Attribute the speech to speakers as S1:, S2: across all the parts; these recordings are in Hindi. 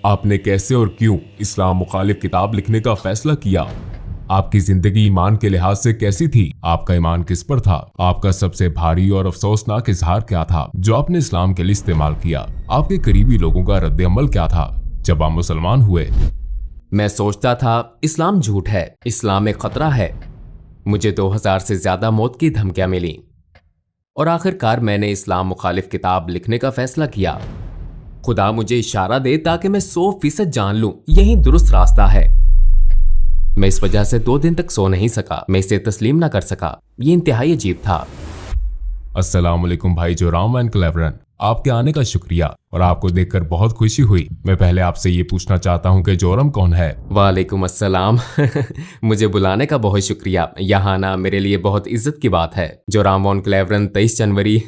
S1: आपने कैसे और क्यों इस्लाम मुखालिफ किताब लिखने का फैसला किया? आपकी जिंदगी ईमान के लिहाज से कैसी थी? आपका ईमान किस पर था? आपका सबसे भारी और अफसोसनाक इजहार क्या था जो आपने इस्लाम के लिए इस्तेमाल किया? आपके करीबी लोगों का रद्द अमल क्या था जब आप मुसलमान हुए?
S2: मैं सोचता था इस्लाम झूठ है, इस्लाम एक खतरा है। मुझे 2000 से ज्यादा मौत की धमकियां मिली और आखिरकार मैंने इस्लाम मुखालिफ किताब लिखने का फैसला किया। खुदा मुझे इशारा दे ताकि मैं 100% जान लूं यही दुरुस्त रास्ता है। मैं इस वजह से 2 दिन तक सो नहीं सका। मैं इसे तस्लीम ना कर सका। ये इंतहाई अजीब था।
S1: अस्सलाम वालेकुम भाई जोराम एंड क्लेवरन, आपके आने का शुक्रिया और आपको देखकर बहुत खुशी हुई। मैं पहले आपसे ये पूछना चाहता हूँ कि जोरम कौन है?
S2: वालेकुम अस्सलाम। मुझे बुलाने का बहुत शुक्रिया। यहाँ आना मेरे लिए बहुत इज्जत की बात है। जोराम वॉन क्लेवरन 23 जनवरी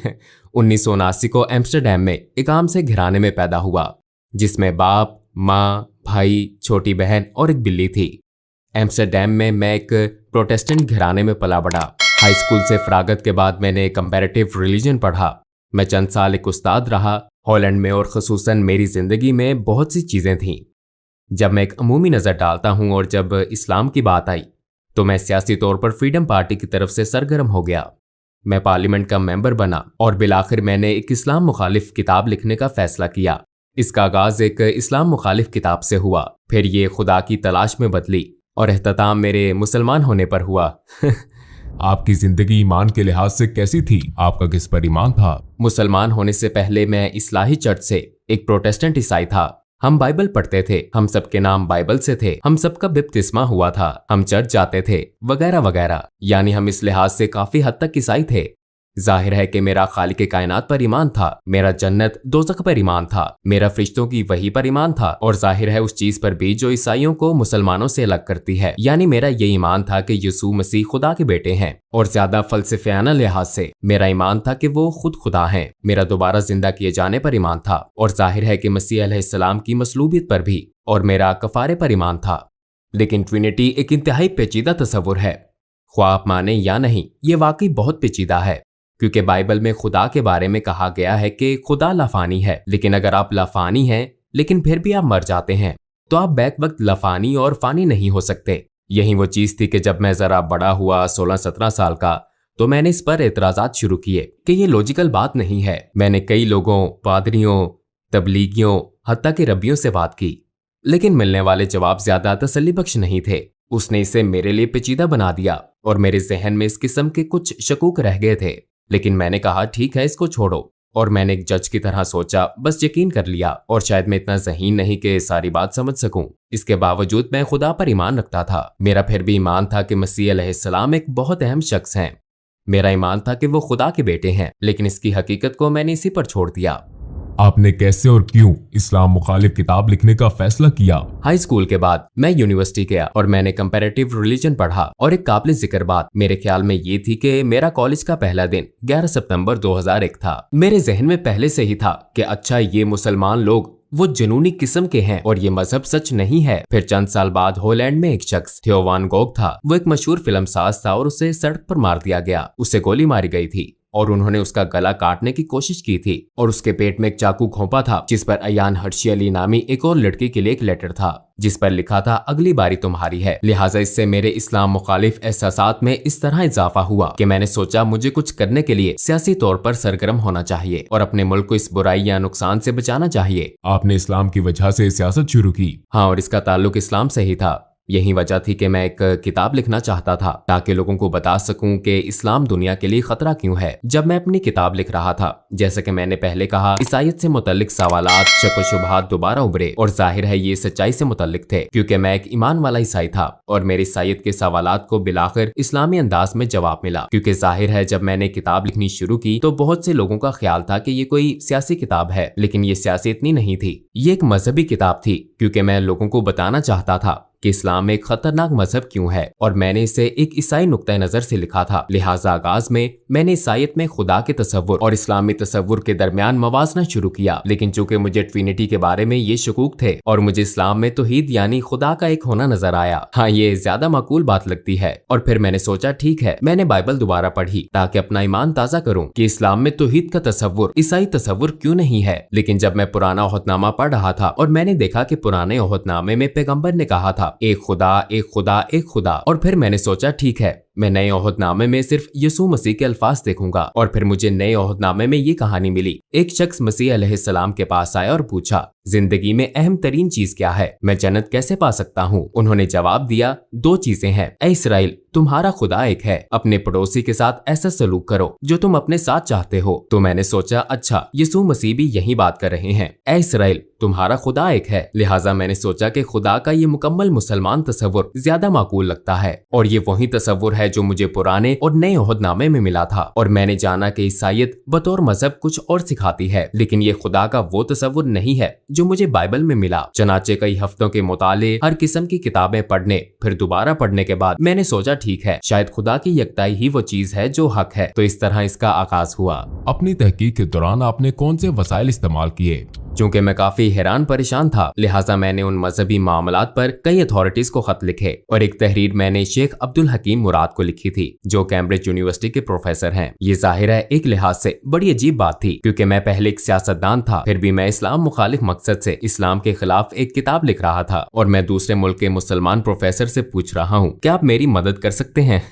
S2: 1979 को एम्स्टरडैम में एक आम से घराने में पैदा हुआ जिसमें बाप, माँ, भाई, छोटी बहन और एक बिल्ली थी। एम्स्टरडैम में मैं एक प्रोटेस्टेंट घराने में पला बढ़ा। हाई स्कूल से फरागत के बाद मैंने कंपैरेटिव रिलीजन पढ़ा। मैं चंद साल एक उस्ताद रहा। हॉलैंड में और ख़ुसूसन मेरी ज़िंदगी में बहुत सी चीज़ें थीं। जब मैं एक अमूमी नज़र डालता हूँ और जब इस्लाम की बात आई तो मैं सियासी तौर पर फ्रीडम पार्टी की तरफ से सरगर्म हो गया। मैं पार्लियामेंट का मेंबर बना और बिलाखिर मैंने एक इस्लाम मुखालिफ किताब लिखने का फैसला किया। इसका आगाज एक इस्लाम मुखालिफ किताब से हुआ, फिर ये खुदा की तलाश में बदली और एहतताम मेरे मुसलमान होने पर हुआ।
S1: आपकी जिंदगी ईमान के लिहाज से कैसी थी? आपका किस पर ईमान था?
S2: मुसलमान होने से पहले मैं इस्लाही चर्च से एक प्रोटेस्टेंट ईसाई था। हम बाइबल पढ़ते थे, हम सबके नाम बाइबल से थे, हम सबका बपतिस्मा हुआ था, हम चर्च जाते थे वगैरह वगैरह। यानी हम इस लिहाज से काफी हद तक ईसाई थे। जाहिर है कि मेरा खालिक कायनात पर ईमान था, मेरा जन्नत दोज़ख पर ईमान था, मेरा फरिश्तों की वही पर ईमान था और जाहिर है उस चीज पर भी जो ईसाइयों को मुसलमानों से अलग करती है। यानी मेरा ये ईमान था कि यीशु मसीह खुदा के बेटे हैं और ज्यादा फलसफियाना लिहाज से मेरा ईमान था कि वो खुद खुदा हैं। मेरा दोबारा जिंदा किए जाने पर ईमान था और जाहिर है कि मसीह अलैहिस्सलाम की मसलूबियत पर भी, और मेरा कफारे पर ईमान था। लेकिन ट्रिनिटी एक इंतहाई पेचीदा तस्वुर है। ख्वाह आप माने या नहीं, ये वाकई बहुत पेचीदा है क्योंकि बाइबल में खुदा के बारे में कहा गया है कि खुदा लाफानी है। लेकिन अगर आप लाफानी हैं लेकिन फिर भी आप मर जाते हैं तो आप बैक वक्त लाफानी और फानी नहीं हो सकते। यही वो चीज थी कि जब मैं जरा बड़ा हुआ 16-17 साल का तो मैंने इस पर एतराजात शुरू किए कि ये लॉजिकल बात नहीं है। मैंने कई लोगों, पादरियों, तबलीगियों, हत्ता के रब्बियों से बात की लेकिन मिलने वाले जवाब ज्यादा तसल्ली बख्श नहीं थे। उसने इसे मेरे लिए पेचीदा बना दिया और मेरे जहन में इस किस्म के कुछ शकूक रह गए थे। लेकिन मैंने कहा ठीक है, इसको छोड़ो। और मैंने एक जज की तरह सोचा, बस यकीन कर लिया। और शायद मैं इतना ज़हीन नहीं कि सारी बात समझ सकूं। इसके बावजूद मैं खुदा पर ईमान रखता था। मेरा फिर भी ईमान था कि मसीह अलैहिस्सलाम एक बहुत अहम शख्स हैं। मेरा ईमान था कि वो खुदा के बेटे हैं, लेकिन इसकी हकीकत को मैंने इसी पर छोड़ दिया।
S1: आपने कैसे और क्यों इस्लाम मुखालिफ किताब लिखने का फैसला किया?
S2: हाई स्कूल के बाद मैं यूनिवर्सिटी गया और मैंने कंपैरेटिव रिलीजन पढ़ा और एक काबिल जिक्र बात मेरे ख्याल में ये थी कि मेरा कॉलेज का पहला दिन 11 सितंबर 2001 था। मेरे जहन में पहले से ही था कि अच्छा, ये मुसलमान लोग वो जुनूनी किस्म के हैं और ये मजहब सच नहीं है। फिर चंद साल बाद हॉलैंड में एक शख्स थियो वान गोग था। वो एक मशहूर फिल्मसाज था और उसे सड़क पर मार दिया गया। उसे गोली मारी गई थी और उन्होंने उसका गला काटने की कोशिश की थी और उसके पेट में एक चाकू घोंपा था जिस पर अयान हर्षी अली नामी एक और लड़की के लिए एक लेटर था जिस पर लिखा था अगली बारी तुम्हारी है। लिहाजा इससे मेरे इस्लाम मुखालिफ एहसासात में इस तरह इजाफा हुआ कि मैंने सोचा मुझे कुछ करने के लिए सियासी तौर पर सरगर्म होना चाहिए और अपने मुल्क को इस बुराई या नुकसान से बचाना चाहिए।
S1: आपने इस्लाम की वजह से सियासत शुरू की?
S2: हाँ, और इसका ताल्लुक इस्लाम से ही था। यही वजह थी कि मैं एक किताब लिखना चाहता था ताकि लोगों को बता सकूं कि इस्लाम दुनिया के लिए खतरा क्यों है। जब मैं अपनी किताब लिख रहा था, जैसे कि मैंने पहले कहा, ईसाईयत से मुतल्लिक सवालात, शक व शुबहात दोबारा उभरे और जाहिर है ये सच्चाई से मुतल्लिक थे क्योंकि मैं एक ईमान वाला ईसाई था और मेरे ईसाईयत के सवालात को बिलाखिर इस्लामी अंदाज में जवाब मिला। क्योंकि जाहिर है जब मैंने किताब लिखनी शुरू की तो बहुत से लोगों का ख्याल था कि ये कोई सियासी किताब है, लेकिन ये सियासी इतनी नहीं थी। ये एक मजहबी किताब थी क्योंकि मैं लोगों को बताना चाहता था कि इस्लाम एक खतरनाक मजहब क्यों है, और मैंने इसे एक ईसाई नुक्ता नजर से लिखा था। लिहाजा आगाज में मैंने ईसाईयत में खुदा के तसव्वुर और इस्लामी तसव्वुर के दरमियान मवाजना शुरू किया। लेकिन चूंकि मुझे ट्रिनिटी के बारे में ये शकूक थे और मुझे इस्लाम में तौहीद यानी खुदा का एक होना नजर आया, हाँ ये ज्यादा माकूल बात लगती है। और फिर मैंने सोचा ठीक है, मैंने बाइबल दोबारा पढ़ी ताकि अपना ईमान ताजा करूं कि इस्लाम में तौहीद का तसव्वुर ईसाई तसव्वुर क्यों नहीं है। लेकिन जब मैं पुराना ओहदनामा पढ़ रहा था और मैंने देखा कि पुराने ओहदनामे में पैगंबर ने कहा था एक खुदा एक खुदा एक खुदा, और फिर मैंने सोचा ठीक है, मैं नए ओहदनामे में सिर्फ यीशु मसीह के अल्फाज देखूंगा। और फिर मुझे नए ओहदनामे में ये कहानी मिली। एक शख्स मसीह अलैहिस्सलाम के पास आया और पूछा, जिंदगी में अहम तरीन चीज क्या है, मैं जन्नत कैसे पा सकता हूँ। उन्होंने जवाब दिया, दो चीजें हैं। ऐ इसराइल, तुम्हारा खुदा एक है, अपने पड़ोसी के साथ ऐसा सलूक करो जो तुम अपने साथ चाहते हो। तो मैंने सोचा अच्छा, यीशु मसीह भी यही बात कर रहे हैं, ऐ इसराइल तुम्हारा खुदा एक है। लिहाजा मैंने सोचा कि खुदा का ये मुकम्मल मुसलमान तसव्वुर ज्यादा माकूल लगता है, और ये वही तसव्वुर है जो मुझे पुराने और नए ओहदनामे में मिला था। और मैंने जाना कि ईसाईयत बतौर मजहब कुछ और सिखाती है, लेकिन ये खुदा का वो तसव्वुर नहीं है जो मुझे बाइबल में मिला। चनाचे कई हफ्तों के मुताले, हर किस्म की किताबें पढ़ने फिर दोबारा पढ़ने के बाद मैंने सोचा ठीक है, शायद खुदा की यकताई ही वो चीज है जो हक है। तो इस तरह इसका आगाज हुआ।
S1: अपनी तहकीक के दौरान आपने कौन से वसाइल इस्तेमाल किए?
S2: चूंकि मैं काफी हैरान परेशान था, लिहाजा मैंने उन मजहबी मामलात पर कई अथॉरिटीज को खत लिखे, और एक तहरीर मैंने शेख अब्दुल हकीम मुराद को लिखी थी जो कैम्ब्रिज यूनिवर्सिटी के प्रोफेसर हैं। ये जाहिर है एक लिहाज से बड़ी अजीब बात थी, क्योंकि मैं पहले एक सियासतदान था, फिर भी मैं इस्लाम मुखालिफ मकसद से इस्लाम के खिलाफ एक किताब लिख रहा था, और मैं दूसरे मुल्क के मुसलमान प्रोफेसर से पूछ रहा हूँ क्या आप मेरी मदद कर सकते हैं।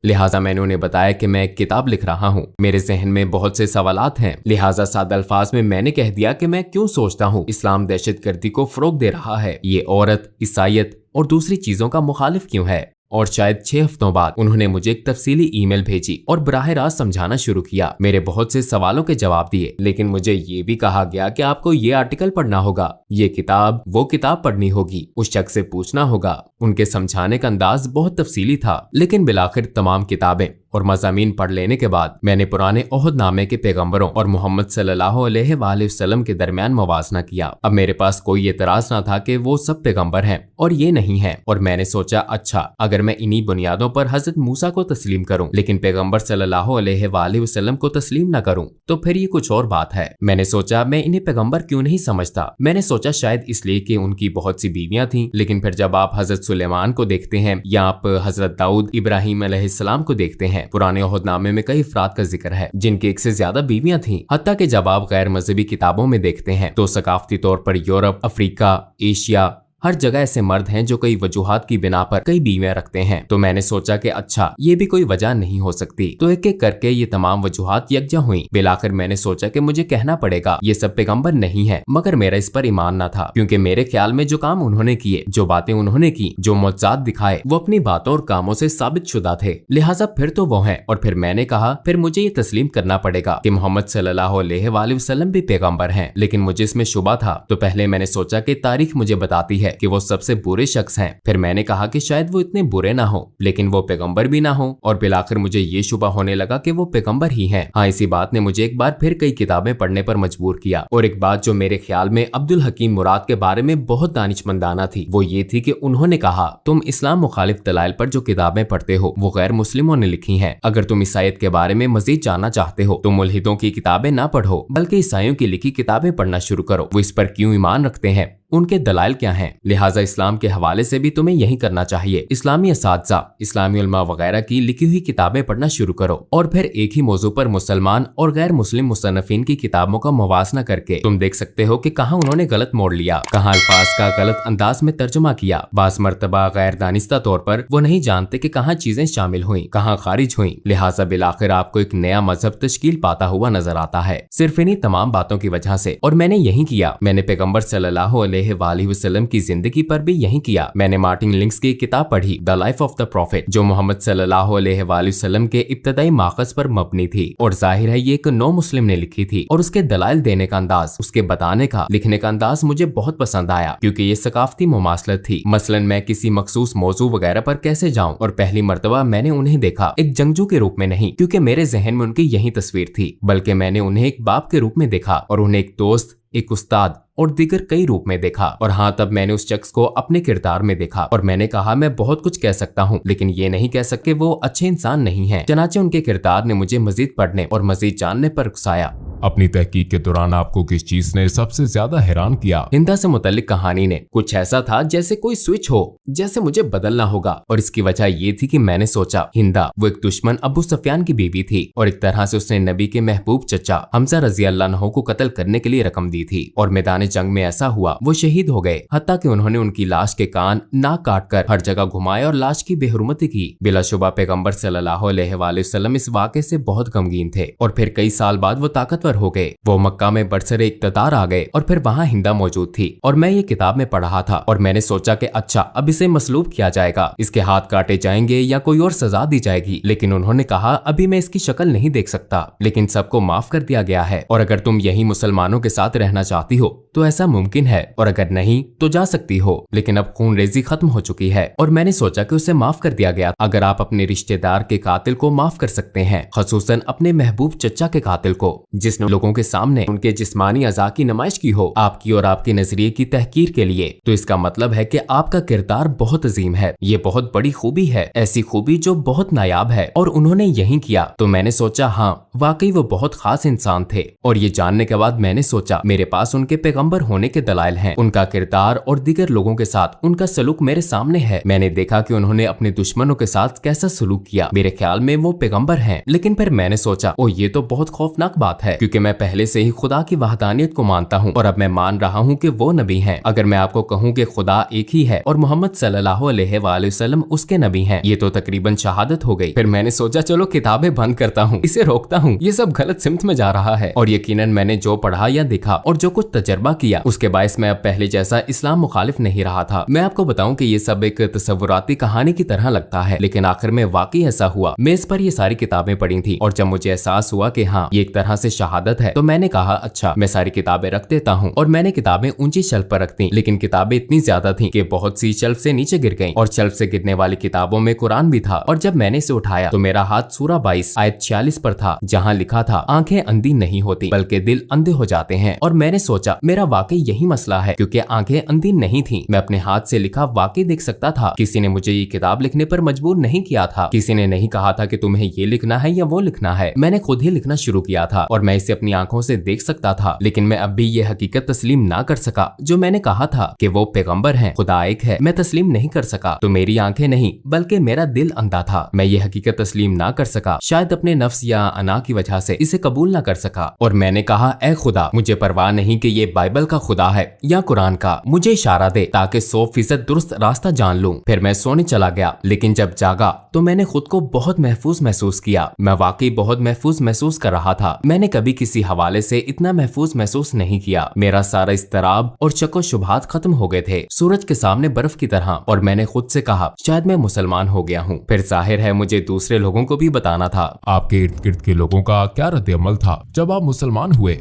S2: लिहाजा मैंने उन्हें बताया कि मैं एक किताब लिख रहा हूँ, मेरे जहन में बहुत से सवालात हैं। लिहाजा सादा अल्फाज में मैंने कह दिया कि मैं क्यों सोचता हूँ इस्लाम दहशतगर्दी को फरोग दे रहा है, ये औरत, ईसाईयत और दूसरी चीजों का मुखालिफ क्यों है। और शायद 6 हफ्तों बाद उन्होंने मुझे एक तफसीली ईमेल भेजी और बराह रास्त समझाना शुरू किया। मेरे बहुत से सवालों के जवाब दिए, लेकिन मुझे ये भी कहा गया कि आपको ये आर्टिकल पढ़ना होगा, ये किताब वो किताब पढ़नी होगी, उस शख्स से पूछना होगा। उनके समझाने का अंदाज बहुत तफसीली था, लेकिन बिलाखिर तमाम किताबें और मज़ामीन पढ़ लेने के बाद मैंने पुराने ओहदनामे के पैगंबरों और मोहम्मद सल्लल्लाहु अलैहि वसल्लम के दरमियान मवाजना किया। अब मेरे पास कोई एतराज ना था कि वो सब पैगंबर हैं और ये नहीं है, और मैंने सोचा अच्छा, अगर मैं इन्हीं बुनियादों पर हजरत मूसा को तस्लीम करूं लेकिन पैगंबर सल्लल्लाहु अलैहि वसल्लम को तस्लीम न करूं तो फिर ये कुछ और बात है। मैंने सोचा मैं इन्हें पैगंबर क्यों नहीं समझता। मैंने सोचा शायद इसलिए कि उनकी बहुत सी बीवियां थीं, लेकिन फिर जब आप हजरत सुलेमान को देखते हैं या आप हजरत दाऊद इब्राहिम अलैहिस्सलाम को देखते हैं, पुराने ओहदनामे में कई अफराद का जिक्र है जिनकी एक से ज्यादा बीवियां थीं। हत्ता कि जब आप गैर मजहबी किताबों में देखते हैं तो सकाफती तौर पर यूरोप, अफ्रीका, एशिया, हर जगह ऐसे मर्द हैं जो कई वजूहात की बिना पर कई बीवियां रखते हैं। तो मैंने सोचा कि अच्छा, ये भी कोई वजह नहीं हो सकती। तो एक एक करके ये तमाम वजूहात यकजा हुई। बिलाखिर मैंने सोचा कि मुझे कहना पड़ेगा ये सब पैगंबर नहीं है, मगर मेरा इस पर ईमान न था, क्योंकि मेरे ख्याल में जो काम उन्होंने किए, जो बातें उन्होंने की, जो मौजज़ात दिखाए, वो अपनी बातों और कामों से साबित शुदा थे। लिहाजा फिर तो वो हैं। और फिर मैंने कहा फिर मुझे ये तस्लीम करना पड़ेगा कि मोहम्मद सल्लल्लाहु अलैहि वसल्लम भी पैगंबर हैं। लेकिन मुझे इसमें शुबा था। तो पहले मैंने सोचा कि तारीख मुझे बताती है कि वो सबसे बुरे शख्स हैं। फिर मैंने कहा कि शायद वो इतने बुरे ना हो, लेकिन वो पैगंबर भी ना हो, और बिलाखिर मुझे ये शुबा होने लगा कि वो पैगंबर ही हैं। हाँ, इसी बात ने मुझे एक बार फिर कई किताबें पढ़ने पर मजबूर किया। और एक बात जो मेरे ख्याल में अब्दुल हकीम मुराद के बारे में बहुत दानिशमंदाना थी, वो ये थी कि उन्होंने कहा तुम इस्लाम मुखालिफ दलाइल पर जो किताबें पढ़ते हो वो गैर मुस्लिमों ने लिखी हैं। अगर तुम ईसाईयत के बारे में मजीद जानना चाहते हो तो मुल्हिदों की किताबें ना पढ़ो, बल्कि ईसाइयों की लिखी किताबें पढ़ना शुरू करो। वो इस पर क्यों ईमान रखते हैं, उनके दलाइल क्या हैं। लिहाजा इस्लाम के हवाले से भी तुम्हें यही करना चाहिए। इस्लामी असातिज़ा, इस्लामी उलमा वगैरह की लिखी हुई किताबें पढ़ना शुरू करो, और फिर एक ही मौजू पर मुसलमान और गैर मुस्लिम मुसन्निफीन की किताबों का मुवाजना करके तुम देख सकते हो कि कहाँ उन्होंने गलत मोड़ लिया, कहाँ अल्फाज का गलत अंदाज में तर्जुमा किया। बास मर्तबा गैर दानिस्ता तौर पर वो नहीं जानते कि कहाँ चीजें शामिल हुई, कहाँ खारिज हुई। लिहाजा बिलाखिर आपको एक नया मजहब तश्कील पाता हुआ नजर आता है, सिर्फ इन्हीं तमाम बातों की वजह से। और मैंने यही किया। मैंने पैगंबर सल्लल्लाहु अलैहि वसल्लम की जिंदगी पर भी यही किया। मैंने मार्टिन लिंक्स की किताब पढ़ी, the life of the profit, जो मोहम्मद सल्लल्लाहु अलैहि वसल्लम के इब्तदाई माखज पर मबनी थी। और जाहिर है ये एक नौ मुस्लिम ने लिखी थी, और उसके दलाइल देने का अंदाज, उसके बताने का, लिखने का अंदाज मुझे बहुत पसंद आया, क्योंकि ये सकाफती मुमासलत थी। मसलन मैं किसी मखसूस मौजू वगैरह पर कैसे जाऊं, और पहली मर्तबा मैंने उन्हें देखा एक जंगजू के रूप में नहीं, क्योंकि मेरे जहन में उनकी यही तस्वीर थी, बल्कि मैंने उन्हें एक बाप के रूप में देखा, और उन्हें एक दोस्त, एक उस्ताद, और दीगर कई रूप में देखा। और हाँ, तब मैंने उस शख्स को अपने किरदार में देखा और मैंने कहा मैं बहुत कुछ कह सकता हूँ, लेकिन ये नहीं कह सकते वो अच्छे इंसान नहीं है। चनाचे उनके किरदार ने मुझे मजीद पढ़ने और मजीद जानने पर उकसाया।
S1: अपनी तहकीक के दौरान आपको किस चीज ने सबसे ज्यादा हैरान किया?
S2: हिंदा से मुतल्लिक कहानी ने कुछ ऐसा था जैसे कोई स्विच हो, जैसे मुझे बदलना होगा। और इसकी वजह ये थी कि मैंने सोचा हिंदा वो एक दुश्मन अबू सुफियान की बीवी थी और एक तरह से उसने नबी के महबूब चचा हमजा रजी अल्लाह अन्हु को कत्ल करने के लिए रकम दी थी। और मैदान जंग में ऐसा हुआ वो शहीद हो गए, हत्ता कि उन्होंने उनकी लाश के कान नाक काट कर हर जगह घुमाए और लाश की बेहुरमती की। बिलाशुबा पैगम्बर सल्लल्लाहु अलैहि वसल्लम इस वाक़े से बहुत गमगीन थे और फिर कई साल बाद वो ताकतवर हो गए। वो मक्का में बरसरे इक़्तिदार आ गए और फिर वहाँ हिंदा मौजूद थी और मैं ये किताब में पढ़ रहा था और मैंने सोचा कि अच्छा अब इसे मसलूब किया जाएगा, इसके हाथ काटे जाएंगे या कोई और सजा दी जाएगी। लेकिन उन्होंने कहा अभी मैं इसकी शक्ल नहीं देख सकता, लेकिन सबको माफ कर दिया गया है और अगर तुम यही मुसलमानों के साथ रहना चाहती हो तो ऐसा मुमकिन है और अगर नहीं तो जा सकती हो, लेकिन अब खून रेजी खत्म हो चुकी है। और मैंने सोचा कि उसे माफ कर दिया गया। अगर आप अपने रिश्तेदार के कातिल को माफ कर सकते हैं, खसूसन अपने महबूब चचा के कातिल को जिसने लोगों के सामने उनके जिस्मानी अज़ा की नुमाइश की हो आपकी और आपके नजरिए की तहकीर के लिए, तो इसका मतलब है कि आपका किरदार बहुत अजीम है। ये बहुत बड़ी खूबी है, ऐसी खूबी जो बहुत नायाब है और उन्होंने यही किया। तो मैंने सोचा हाँ वाकई वो बहुत खास इंसान थे। और ये जानने के बाद मैंने सोचा मेरे पास उनके पैगंबर होने के दलाइल हैं। उनका किरदार और दीगर लोगों के साथ उनका सलूक मेरे सामने है। मैंने देखा कि उन्होंने अपने दुश्मनों के साथ कैसा सलूक किया। मेरे ख्याल में वो पैगंबर हैं। लेकिन फिर मैंने सोचा ओ ये तो बहुत खौफनाक बात है, क्योंकि मैं पहले से ही खुदा की वहदानियत को मानता हूँ और अब मैं मान रहा हूँ कि वो नबी हैं। अगर मैं आपको कहूँ कि खुदा एक ही है और मोहम्मद सल्लल्लाहु अलैहि वसल्लम उसके नबी हैं, ये तो तकरीबन शहादत हो गई। फिर मैंने सोचा चलो किताबें बंद करता हूँ, इसे रोकता हूँ, ये सब गलत सिमत में जा रहा है। और यकीनन मैंने जो पढ़ा या देखा और जो कुछ तजर्बा किया उसके बायस मैं अब पहले जैसा इस्लाम मुखालिफ नहीं रहा था। मैं आपको बताऊं कि ये सब एक तसव्वुराती कहानी की तरह लगता है, लेकिन आखिर में वाकई ऐसा हुआ। मैं इस पर ये सारी किताबें पढ़ी थी और जब मुझे एहसास हुआ कि हाँ ये एक तरह से शहादत है, तो मैंने कहा अच्छा मैं सारी किताबें रख देता हूँ। और मैंने किताबें ऊंची शेल्फ पर रख दी, लेकिन किताबें इतनी ज्यादा थी कि बहुत सी शेल्फ से नीचे गिर गईं और शेल्फ से गिरने वाली किताबों में कुरान भी था। और जब मैंने इसे उठाया तो मेरा हाथ सूरा 22 आयत 46 पर था, जहाँ लिखा था आंखें अंधी नहीं होती बल्कि दिल अंधे हो जाते हैं। और मैंने सोचा मेरा वाकई यही मसला है, क्योंकि आंखें अंधी नहीं थी। मैं अपने हाथ से लिखा वाकई देख सकता था। किसी ने मुझे ये किताब लिखने पर मजबूर नहीं किया था। किसी ने नहीं कहा था कि तुम्हें ये लिखना है या वो लिखना है। मैंने खुद ही लिखना शुरू किया था और मैं इसे अपनी आंखों से देख सकता था। लेकिन मैं अब भी ये हकीकत तस्लीम ना कर सका जो मैंने कहा था कि वो पैगंबर हैं, खुदा एक है। मैं तस्लीम नहीं कर सका। तो मेरी आंखें नहीं बल्कि मेरा दिल अंधा था। मैं ये हकीकत तस्लीम ना कर सका, शायद अपने नफ्स या अना की वजह से इसे कबूल ना कर सका। और मैंने कहा ऐ खुदा, मुझे परवाह नहीं कि ये बाइबल का खुदा है या कुरान का, मुझे इशारा दे ताकि 100% दुरुस्त रास्ता जान लूं। फिर मैं सोने चला गया, लेकिन जब जागा तो मैंने खुद को बहुत महफूज महसूस किया। मैं वाकई बहुत महफूज महसूस कर रहा था। मैंने कभी किसी हवाले से इतना महफूज महसूस नहीं किया। मेरा सारा इस्तराब और शक व शुबहात खत्म हो गए थे, सूरज के सामने बर्फ की तरह। और मैंने खुद से कहा शायद मैं मुसलमान हो गया हूँ। फिर जाहिर है मुझे दूसरे लोगों को भी बताना था।
S1: आपके इर्द गिर्द के लोगों का क्या रद्द-ए-अमल था जब आप मुसलमान हुए?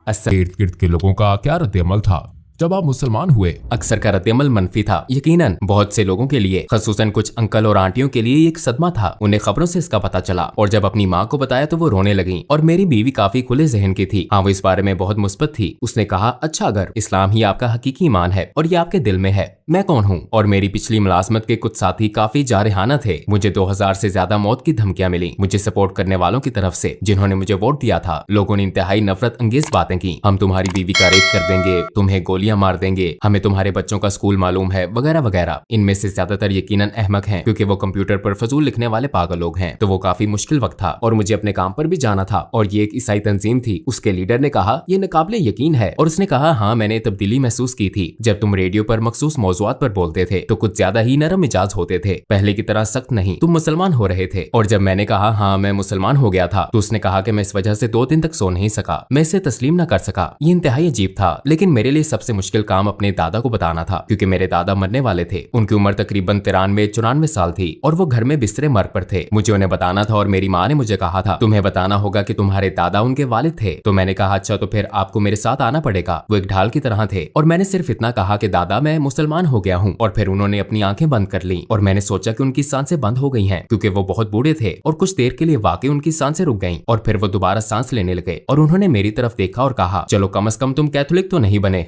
S1: इर्द गिर्द के लोगों का क्या रद्द-ए-अमल था जब आप मुसलमान हुए?
S2: अक्सर का रद्द-ए-अमल मनफी था, यकीनन बहुत से लोगों के लिए, खसूसन कुछ अंकल और आंटियों के लिए एक सदमा था। उन्हें खबरों से इसका पता चला और जब अपनी माँ को बताया तो वो रोने लगी। और मेरी बीवी काफी खुले जहन की थी। हाँ वो इस बारे में बहुत मुस्बत थी। उसने कहा अच्छा अगर इस्लाम ही आपका हकीकी ईमान है और ये आपके दिल में है, मैं कौन हूँ? और मेरी पिछली मुलाजमत के कुछ साथी काफी जारहाना थे। मुझे 2000 से ज्यादा मौत की धमकियां मिली मुझे सपोर्ट करने वालों की तरफ से जिन्होंने मुझे वोट दिया था। लोगों ने इंतहाई नफरत अंगेज बातें की, हम तुम्हारी बीवी का रेप कर देंगे, तुम्हें गोलियां मार देंगे, हमें तुम्हारे बच्चों का स्कूल मालूम है, वगैरह वगैरह। इनमें से ज्यादातर यकीनन अहमक हैं, क्योंकि वो कंप्यूटर पर फजूल लिखने वाले पागल लोग हैं। तो वो काफी मुश्किल वक्त था और मुझे अपने काम पर भी जाना था। और ये एक ईसाई तंजीम थी। उसके लीडर ने कहा ये नाकाबिले यकीन है। और उसने कहा हाँ मैंने तब्दीली महसूस की थी। जब तुम रेडियो पर मखसूस मौजुआत पर बोलते थे तो कुछ ज्यादा ही नरम मिजाज होते थे, पहले की तरह सख्त नहीं। तुम मुसलमान हो रहे थे। और जब मैंने कहा हाँ मैं मुसलमान हो गया था तो उसने कहा कि मैं इस वजह से 2 दिन तक सो नहीं सका। मैं इसे तस्लीम न कर सका। ये इंतहाई अजीब था। लेकिन मेरे लिए सबसे मुश्किल काम अपने दादा को बताना था, क्योंकि मेरे दादा मरने वाले थे। उनकी उम्र तकरीबन 93-94 साल थी और वो घर में बिस्तरे मर्ग पर थे। मुझे उन्हें बताना था और मेरी माँ ने मुझे कहा था तुम्हें बताना होगा कि तुम्हारे दादा उनके वालिद थे। तो मैंने कहा अच्छा, तो फिर आपको मेरे साथ आना पड़ेगा। वो एक ढाल की तरह थे और मैंने सिर्फ इतना कहा कि दादा मैं मुसलमान हो गया हूँ, और फिर उन्होंने अपनी आंखें बंद कर ली और मैंने सोचा कि उनकी सांसें बंद हो गई हैं, क्योंकि वो बहुत बूढ़े थे। और कुछ देर के लिए वाकई उनकी सांसें रुक गईं और फिर वो दोबारा सांस लेने लगे और उन्होंने मेरी तरफ देखा और कहा चलो कम से कम तुम कैथोलिक तो नहीं बने।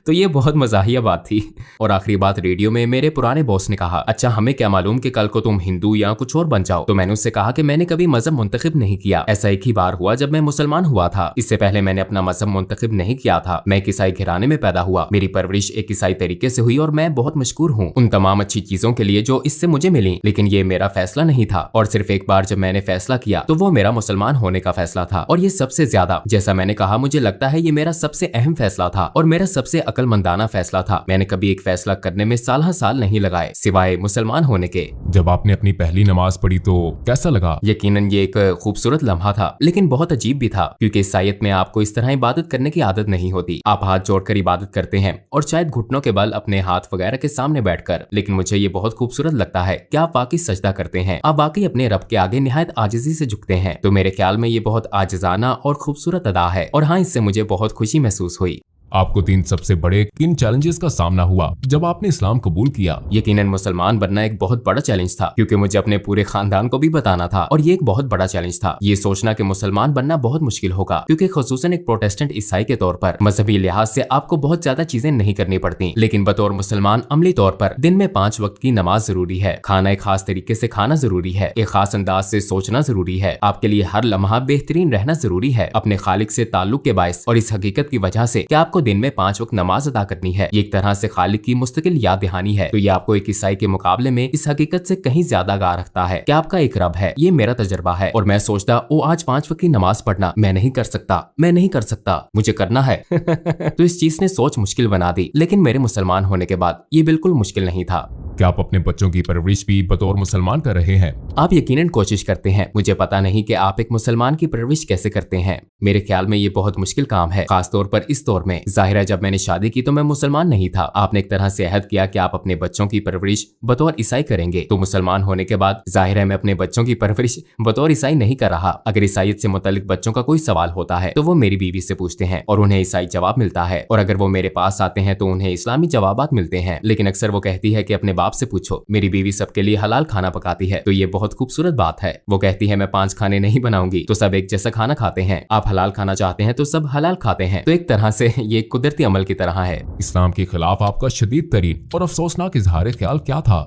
S2: तो ये बहुत मजाहिया बात थी। और आखिरी बात रेडियो में मेरे पुराने बॉस ने कहा अच्छा हमें क्या मालूम कि कल को तुम हिंदू या कुछ और बन जाओ। तो मैंने उससे कहा कि मैंने कभी मजहब मुंतखब नहीं किया, ऐसा एक ही बार हुआ जब मैं मुसलमान हुआ था। इससे पहले मैंने अपना मजहब मुंतखब नहीं किया था। मैं एक ईसाई घराने में पैदा हुआ, मेरी परवरिश एक ईसाई तरीके से हुई और मैं बहुत मशकूर हूँ उन तमाम अच्छी चीजों के लिए जो इससे मुझे मिली। लेकिन ये मेरा फैसला नहीं था और सिर्फ एक बार जब मैंने फैसला किया तो वो मेरा मुसलमान होने का फैसला था। और ये सबसे ज्यादा, जैसा मैंने कहा, मुझे लगता है ये मेरा सबसे अहम फैसला था और मेरा सबसे अक्लमंदाना फैसला था। मैंने कभी एक फैसला करने में साल साल नहीं लगाए सिवाय मुसलमान होने के।
S1: जब आपने अपनी पहली नमाज पढ़ी तो कैसा लगा?
S2: यकीनन ये एक खूबसूरत लम्हा था, लेकिन बहुत अजीब भी था, क्योंकि ईसाईयत में आपको इस तरह इबादत करने की आदत नहीं होती। आप हाथ जोड़कर इबादत करते हैं और शायद घुटनों के बल अपने हाथ वगैरह के सामने बैठकर। लेकिन मुझे ये बहुत खूबसूरत लगता है कि आप वाकई सजदा करते हैं, आप वाकई अपने रब के आगे निहायत आजिजी से झुकते हैं। तो मेरे ख्याल में ये बहुत आजिजाना और खूबसूरत अदा है और हाँ, इससे मुझे बहुत खुशी महसूस हुई।
S1: आपको 3 सबसे बड़े किन चैलेंजेस का सामना हुआ जब आपने इस्लाम कबूल किया?
S2: यकीनन मुसलमान बनना एक बहुत बड़ा चैलेंज था, क्योंकि मुझे अपने पूरे खानदान को भी बताना था और ये एक बहुत बड़ा चैलेंज था। ये सोचना कि मुसलमान बनना बहुत मुश्किल होगा, क्योंकि खुसूसन एक प्रोटेस्टेंट ईसाई के तौर पर मजहबी लिहाज से आपको बहुत ज्यादा चीजें नहीं करनी पड़ती, लेकिन बतौर मुसलमान अमली तौर पर दिन में 5 वक्त की नमाज जरूरी है, खाना एक खास तरीके से खाना जरूरी है, एक खास अंदाज से सोचना जरूरी है, आपके लिए हर लम्हा बेहतरीन रहना जरूरी है अपने खालिक से ताल्लुक के बायस, और इस हकीकत की वजह से कि आपको दिन में 5 वक्त नमाज अदा करनी है। ये एक तरह से खालिक की मुस्तकिल याद दहानी है। तो ये आपको एक ईसाई के मुकाबले में इस हकीकत से कहीं ज्यादा आगाह रखता है कि आपका एक रब है। ये मेरा तजर्बा है और मैं सोचता ओ आज 5 वक्त की नमाज पढ़ना मैं नहीं कर सकता, मैं नहीं कर सकता, मुझे करना है। तो इस चीज ने सोच मुश्किल बना दी, लेकिन मेरे मुसलमान होने के बाद ये बिल्कुल मुश्किल नहीं था।
S1: क्या आप अपने बच्चों की परवरिश भी बतौर मुसलमान कर रहे हैं?
S2: आप यकीनन कोशिश करते हैं। मुझे पता नहीं कि आप एक मुसलमान की परवरिश कैसे करते हैं। मेरे ख्याल में ये बहुत मुश्किल काम है, खासतौर पर इस दौर में। जाहिर है जब मैंने शादी की तो मैं मुसलमान नहीं था। आपने एक तरह से अहद किया कि आप अपने बच्चों की परवरिश बतौर ईसाई करेंगे, तो मुसलमान होने के बाद जाहिर है मैं अपने बच्चों की परवरिश बतौर ईसाई नहीं कर रहा। अगर ईसाईयत से मुतालिक बच्चों का कोई सवाल होता है तो वो मेरी बीवी से पूछते हैं और उन्हें ईसाई जवाब मिलता है, और अगर वो मेरे पास आते हैं तो उन्हें इस्लामी जवाबात मिलते हैं। लेकिन अक्सर वो कहती है कि अपने बाप से पूछो। मेरी बीवी सबके लिए हलाल खाना पकाती है, तो ये बहुत खूबसूरत बात है। वो कहती है मैं 5 खाने नहीं बनाऊंगी, तो सब एक जैसा खाना खाते हैं। आप हलाल खाना चाहते हैं तो सब हलाल खाते हैं। तो एक तरह से ये कुदरती अमल की तरह है।
S1: इस्लाम के खिलाफ आपका शदीद तरीन और अफसोसनाक इजहार ख्याल क्या था?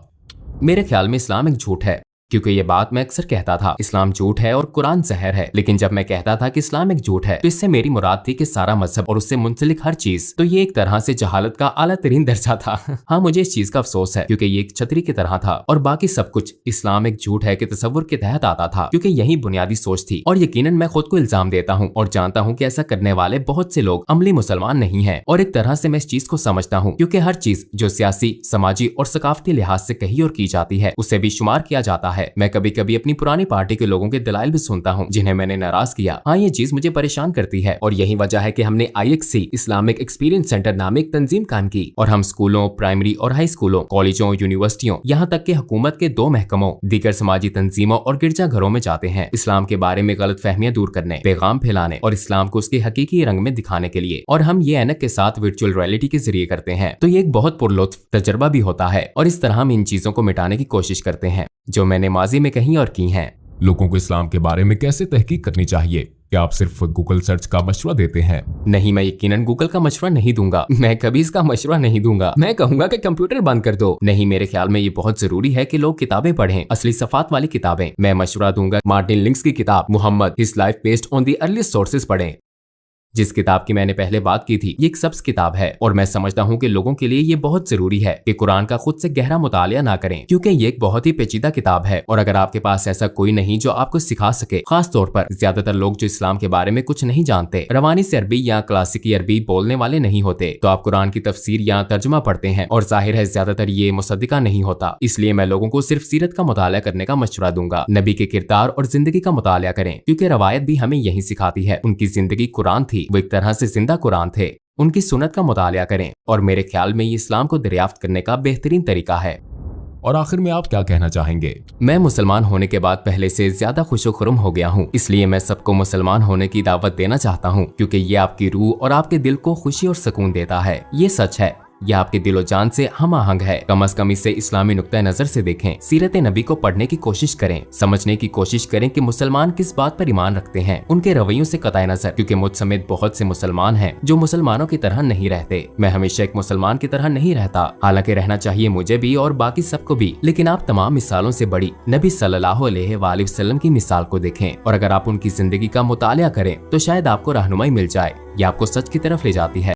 S2: मेरे ख्याल में इस्लाम एक झूठ है, क्योंकि ये बात मैं अक्सर कहता था इस्लाम झूठ है और कुरान जहर है। लेकिन जब मैं कहता था कि इस्लाम एक झूठ है तो इससे मेरी मुराद थी कि सारा मजहब और उससे मुंसलिक हर चीज। तो ये एक तरह से जहालत का आला तरीन दर्जा था। हाँ, मुझे इस चीज का अफसोस है, क्योंकि ये एक छतरी की तरह था और बाकी सब कुछ इस्लाम एक झूठ है कि तसव्वुर के तहत आता था, क्योंकि यही बुनियादी सोच थी। और यकीनन मैं खुद को इल्जाम देता हूँ और जानता हूँ कि ऐसा करने वाले बहुत से लोग अमली मुसलमान नहीं है। और एक तरह से मैं इस चीज को समझता हूँ, क्योंकि हर चीज जो सियासी, समाजी और सकाफती लिहाज से कही और की जाती है उसे भी शुमार किया जाता है। मैं कभी कभी अपनी पुरानी पार्टी के लोगों के दलाइल भी सुनता हूँ जिन्हें मैंने नाराज किया। हाँ, ये चीज मुझे परेशान करती है और यही वजह है कि हमने IXC इस्लामिक एक्सपीरियंस सेंटर नामे एक तंजीम कायम की और हम स्कूलों, प्राइमरी और हाई स्कूलों, कॉलेजों, यूनिवर्सिटियों, यहाँ तक कि हुकूमत के 2 महकमों, दीगर समाजी तंजीमों और गिरजाघरों में जाते हैं इस्लाम के बारे में गलत फहमियां दूर करने, पैगाम फैलाने और इस्लाम को उसके हकीकी रंग में दिखाने के लिए। और हम ये ऐनक के साथ वर्चुअल रियलिटी के जरिए करते हैं। तो ये एक बहुत पुरलुत्फ तजर्बा भी होता है और इस तरह हम इन चीजों को मिटाने की कोशिश करते हैं जो मैंने माजी में कही और की हैं।
S1: लोगों को इस्लाम के बारे में कैसे तहकीक करनी चाहिए? क्या आप सिर्फ गूगल सर्च का मशवरा देते हैं?
S2: नहीं, मैं यकीनन गूगल का मशवरा नहीं दूंगा। मैं कभी इसका मशवरा नहीं दूंगा। मैं कहूंगा कि कंप्यूटर बंद कर दो। नहीं, मेरे ख्याल में ये बहुत जरूरी है कि लोग किताबें पढ़ें, असली सफात वाली किताबें। मैं मशवरा दूंगा मार्टिन लिंक्स की किताब Muhammad his life based on the earliest sources पढ़ें। जिस किताब की मैंने पहले बात की थी ये एक सब्ज किताब है और मैं समझता हूँ कि लोगों के लिए ये बहुत जरूरी है कि कुरान का खुद से गहरा मुतालिया ना करें, क्योंकि ये एक बहुत ही पेचीदा किताब है। और अगर आपके पास ऐसा कोई नहीं जो आपको सिखा सके, खास तौर पर ज्यादातर लोग जो इस्लाम के बारे में कुछ नहीं जानते, रवानी से अरबी या क्लासिकी अरबी बोलने वाले नहीं होते, तो आप कुरान की तफसीर या तर्जुमा पढ़ते हैं और जाहिर है ज्यादातर ये मुसद्दिका नहीं होता। इसलिए मैं लोगों को सिर्फ सीरत का मुतालिया करने का मशवरा दूंगा। नबी के किरदार और जिंदगी का मुतालिया करें, क्योंकि रवायत भी हमें यही सिखाती है। उनकी जिंदगी कुरान थी, वो एक तरह से जिंदा कुरान थे। उनकी सुन्नत का मुतालिया करें, और मेरे ख्याल में ये इस्लाम को दरियाफ्त करने का बेहतरीन तरीका है।
S1: और आखिर में आप क्या कहना चाहेंगे?
S2: मैं मुसलमान होने के बाद पहले से ज्यादा खुशो-खुर्म हो गया हूँ, इसलिए मैं सबको मुसलमान होने की दावत देना चाहता हूँ, क्योंकि ये आपकी रूह और आपके दिल को खुशी और सुकून देता है। ये सच है, यह आपके दिलो जान से हम आहंग है। कम अज कम इसे इस्लामी नुक्ता नजर से देखें, सीरत नबी को पढ़ने की कोशिश करें, समझने की कोशिश करें कि मुसलमान किस बात पर ईमान रखते हैं, उनके रवैयों से कतई नजर, क्योंकि मुझ समेत बहुत से मुसलमान हैं जो मुसलमानों की तरह नहीं रहते। मैं हमेशा एक मुसलमान की तरह नहीं रहता, हालांकि रहना चाहिए मुझे भी और बाकी सबको भी, लेकिन आप तमाम मिसालों से बड़ी नबी सल्लल्लाहु अलैहि वसल्लम की मिसाल को देखें, और अगर आप उनकी जिंदगी का मुतालिया करें तो शायद आपको रहनुमाई मिल जाए। यह आपको सच की तरफ ले जाती है।